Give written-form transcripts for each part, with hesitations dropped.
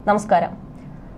നമസ്കാരം.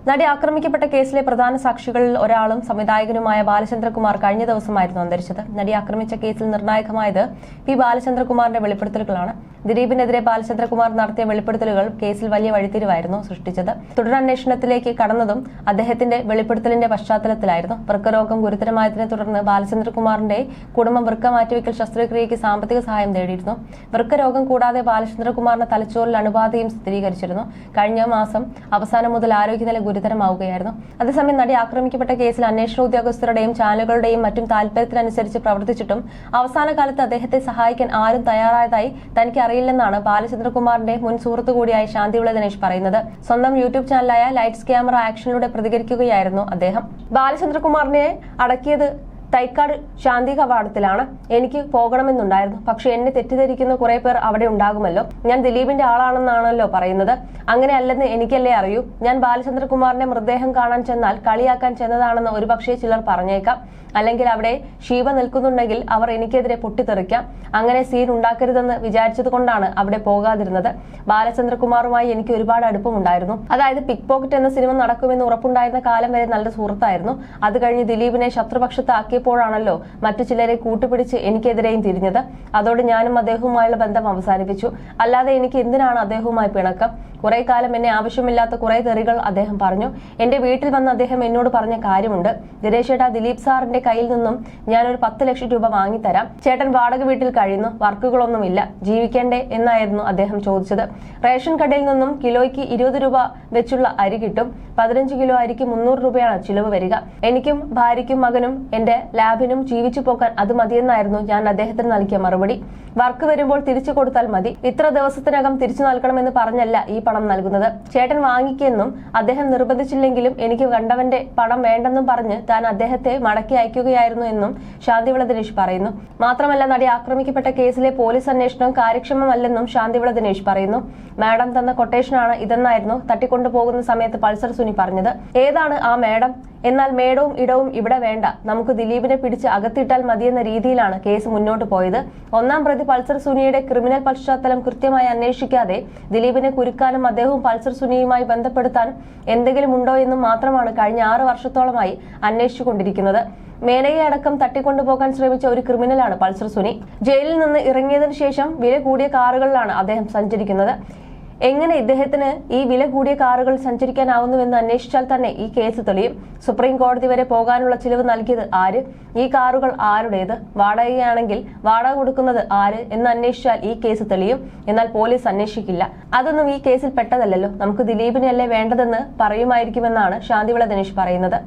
നടി ആക്രമിക്കപ്പെട്ട കേസിലെ പ്രധാന സാക്ഷികളിൽ ഒരാളും സംവിധായകനുമായ ബാലചന്ദ്രകുമാർ കഴിഞ്ഞ ദിവസമായിരുന്നു അന്തരിച്ചത്. നടി ആക്രമിച്ച കേസിൽ നിർണായകമായത് പി ബാലചന്ദ്രകുമാറിന്റെ വെളിപ്പെടുത്തലുകളാണ്. ദിലീപിനെതിരെ ബാലചന്ദ്രകുമാർ നടത്തിയ വെളിപ്പെടുത്തലുകൾ കേസിൽ വലിയ വഴിത്തിരിവായിരുന്നു സൃഷ്ടിച്ചത്. തുടരന്വേഷണത്തിലേക്ക് കടന്നതും അദ്ദേഹത്തിന്റെ വെളിപ്പെടുത്തലിന്റെ പശ്ചാത്തലത്തിലായിരുന്നു. വൃക്കരോഗം ഗുരുതരമായതിനെ തുടർന്ന് ബാലചന്ദ്രകുമാറിന്റെ കുടുംബം വൃക്ക മാറ്റിവെക്കൽ ശസ്ത്രക്രിയയ്ക്ക് സാമ്പത്തിക സഹായം തേടിയിരുന്നു. വൃക്കരോഗം കൂടാതെ ബാലചന്ദ്രകുമാറിന്റെ തലച്ചോറിൽ അണുബാധയും സ്ഥിരീകരിച്ചിരുന്നു. കഴിഞ്ഞ മാസം അവസാനം മുതൽ ആരോഗ്യനില ഗുരുതരമാവുകയായിരുന്നു. അതേസമയം നടി ആക്രമിക്കപ്പെട്ട കേസിൽ അന്വേഷണ ഉദ്യോഗസ്ഥരുടെയും ചാനലുകളുടെയും മറ്റും താൽപര്യത്തിനനുസരിച്ച് പ്രവർത്തിച്ചിട്ടും അവസാന കാലത്ത് അദ്ദേഹത്തെ സഹായിക്കാൻ ആരും തയ്യാറായതായി തനിക്ക് അറിയില്ലെന്നാണ് ബാലചന്ദ്രകുമാറിന്റെ മുൻ സുഹൃത്തു കൂടിയായ ശാന്തിവിള ദിനേശ് പറയുന്നത്. സ്വന്തം യൂട്യൂബ് ചാനലായ ലൈറ്റ്സ് ക്യാമറ ആക്ഷനിലൂടെ പ്രതികരിക്കുകയായിരുന്നു അദ്ദേഹം. ബാലചന്ദ്രകുമാറിനെ അടക്കിയത് തൈക്കാട് ശാന്തി കവാടത്തിലാണ്. എനിക്ക് പോകണമെന്നുണ്ടായിരുന്നു, പക്ഷെ എന്നെ തെറ്റിദ്ധരിക്കുന്ന കുറെ പേർ അവിടെ ഉണ്ടാകുമല്ലോ. ഞാൻ ദിലീപിന്റെ ആളാണെന്നാണല്ലോ പറയുന്നത്. അങ്ങനെയല്ലെന്ന് എനിക്കല്ലേ അറിയൂ. ഞാൻ ബാലചന്ദ്രകുമാറിന്റെ മൃതദേഹം കാണാൻ ചെന്നാൽ കളിയാക്കാൻ ചെന്നതാണെന്ന് ഒരുപക്ഷെ ചിലർ പറഞ്ഞേക്കാം. അല്ലെങ്കിൽ അവിടെ ഷീബ നിൽക്കുന്നുണ്ടെങ്കിൽ അവർ എനിക്കെതിരെ പൊട്ടിത്തെറിക്കാം. അങ്ങനെ സീൻ ഉണ്ടാക്കരുതെന്ന് വിചാരിച്ചത് കൊണ്ടാണ് അവിടെ പോകാതിരുന്നത്. ബാലചന്ദ്രകുമാറുമായി എനിക്ക് ഒരുപാട് അടുപ്പമുണ്ടായിരുന്നു. അതായത് പിക് പോക്കറ്റ് എന്ന സിനിമ നടക്കുമെന്ന് ഉറപ്പുണ്ടായിരുന്ന കാലം വരെ നല്ല സുഹൃത്തായിരുന്നു. അത് കഴിഞ്ഞ് ദിലീപിനെ ശത്രുപക്ഷത്താക്കിയപ്പോഴാണല്ലോ മറ്റു ചിലരെ കൂട്ടുപിടിച്ച് എനിക്കെതിരെയും തിരിഞ്ഞത്. അതോടെ ഞാനും അദ്ദേഹവുമായുള്ള ബന്ധം അവസാനിപ്പിച്ചു. അല്ലാതെ എനിക്ക് എന്തിനാണ് അദ്ദേഹവുമായി പിണക്കം? കുറെ കാലം എന്നെ ആവശ്യമില്ലാത്ത കുറെ തെറികൾ അദ്ദേഹം പറഞ്ഞു. എന്റെ വീട്ടിൽ വന്ന് അദ്ദേഹം എന്നോട് പറഞ്ഞ കാര്യമുണ്ട്. ദിനേശ് ചേട്ടാ, ദിലീപ് സാറിന്റെ കയ്യിൽ നിന്നും ഞാനൊരു 10 ലക്ഷം രൂപ വാങ്ങിത്തരാം. ചേട്ടൻ വാടക വീട്ടിൽ കഴിയുന്നു, വർക്കുകളൊന്നുമില്ല, ജീവിക്കേണ്ടേ എന്നായിരുന്നു അദ്ദേഹം ചോദിച്ചത്. റേഷൻ കടയിൽ നിന്നും കിലോയ്ക്ക് 20 രൂപ വെച്ചുള്ള അരി കിട്ടും. 15 കിലോ അരിക്ക് 300 രൂപയാണ് ചിലവ് വരിക. എനിക്കും ഭാര്യയ്ക്കും മകനും എന്റെ ലാബിനും ജീവിച്ചു പോകാൻ അത് മതിയെന്നായിരുന്നു ഞാൻ അദ്ദേഹത്തിന് നൽകിയ മറുപടി. വർക്ക് വരുമ്പോൾ തിരിച്ചു കൊടുത്താൽ മതി, ഇത്ര ദിവസത്തിനകം തിരിച്ചു നൽകണമെന്ന് പറഞ്ഞല്ല ഈ പണം നൽകുന്നത്. ചേട്ടൻ വാങ്ങിക്കെന്നും അദ്ദേഹം നിർബന്ധിച്ചില്ലെങ്കിലും എനിക്ക് കണ്ടവന്റെ പണം വേണ്ടെന്നും പറഞ്ഞ് താൻ അദ്ദേഹത്തെ മടക്കി അയക്കുകയായിരുന്നു എന്നും ശാന്തിവിള ദിനേശ് പറയുന്നു. മാത്രമല്ല, നടി ആക്രമിക്കപ്പെട്ട കേസിലെ പോലീസ് അന്വേഷണം കാര്യക്ഷമമല്ലെന്നും ശാന്തിവിള ദിനേശ് പറയുന്നു. മാഡം തന്ന കൊട്ടേഷനാണ് ഇതെന്നായിരുന്നു തട്ടിക്കൊണ്ടുപോകുന്ന സമയത്ത് പൾസർ സുനി പറഞ്ഞത്. ഏതാണ് ആ മാഡം? എന്നാൽ മേടവും ഇടവും ഇവിടെ വേണ്ട, നമുക്ക് ദിലീപിനെ പിടിച്ച് അകത്തിട്ടാൽ മതിയെന്ന രീതിയിലാണ് കേസ് മുന്നോട്ട് പോയത്. ഒന്നാം പ്രതി പൾസർ സുനിയുടെ ക്രിമിനൽ പശ്ചാത്തലം കൃത്യമായി അന്വേഷിക്കാതെ ദിലീപിനെ കുരുക്കാനും അദ്ദേഹവും പൾസർ സുനിയുമായി ബന്ധപ്പെടുത്താനും എന്തെങ്കിലും ഉണ്ടോ എന്നും മാത്രമാണ് കഴിഞ്ഞ 6 വർഷത്തോളമായി അന്വേഷിച്ചുകൊണ്ടിരിക്കുന്നത്. മേനകയെ അടക്കം തട്ടിക്കൊണ്ടുപോകാൻ ശ്രമിച്ച ഒരു ക്രിമിനലാണ് പൾസർ സുനി. ജയിലിൽ നിന്ന് ഇറങ്ങിയതിനു ശേഷം വില കൂടിയ കാറുകളിലാണ് അദ്ദേഹം സഞ്ചരിക്കുന്നത്. എങ്ങനെ ഇദ്ദേഹത്തിന് ഈ വില കൂടിയ കാറുകൾ സഞ്ചരിക്കാനാവുന്നുവെന്ന് അന്വേഷിച്ചാൽ തന്നെ ഈ കേസ് തെളിയും. സുപ്രീം കോടതി വരെ പോകാനുള്ള ചിലവ് നൽകിയത് ആര്? ഈ കാറുകൾ ആരുടേത്? വാടകയാണെങ്കിൽ വാടക കൊടുക്കുന്നത് ആര് എന്ന് അന്വേഷിച്ചാൽ ഈ കേസ് തെളിയും. എന്നാൽ പോലീസ് അന്വേഷിക്കില്ല. അതൊന്നും ഈ കേസിൽ പെട്ടതല്ലല്ലോ. നമുക്ക് ദിലീപിനെയല്ലേ വേണ്ടതെന്ന് പറയുമായിരിക്കുമെന്നാണ് ശാന്തിവിള ദിനേശ് പറയുന്നത്.